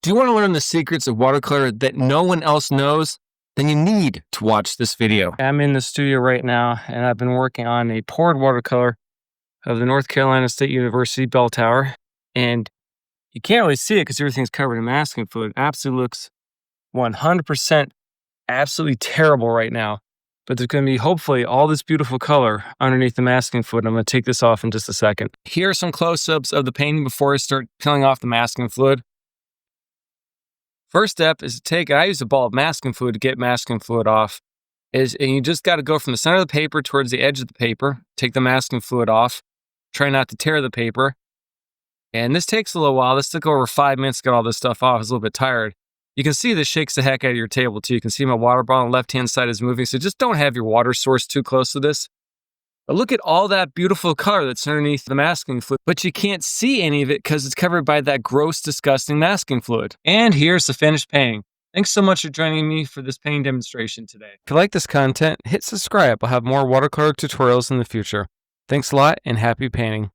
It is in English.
Do you want to learn the secrets of watercolor that no one else knows? Then you need to watch this video. I'm in the studio right now, and I've been working on a poured watercolor of the North Carolina State University bell tower. And you can't really see it because everything's covered in masking fluid. Absolutely looks 100% absolutely terrible right now. But there's going to be hopefully all this beautiful color underneath the masking fluid. I'm going to take this off in just a second. Here are some close-ups of the painting before I start peeling off the masking fluid. First step is I use a ball of masking fluid to get masking fluid off. And you just got to go from the center of the paper towards the edge of the paper, take the masking fluid off, try not to tear the paper. And this takes a little while. This took over 5 minutes to get all this stuff off. I was a little bit tired. You can see this shakes the heck out of your table too. You can see my water bottle on the left-hand side is moving. So just don't have your water source too close to this. But look at all that beautiful color that's underneath the masking fluid, but you can't see any of it because it's covered by that gross, disgusting masking fluid. And here's the finished painting. Thanks so much for joining me for this painting demonstration today. If you like this content, hit subscribe. I'll have more watercolor tutorials in the future. Thanks a lot and happy painting.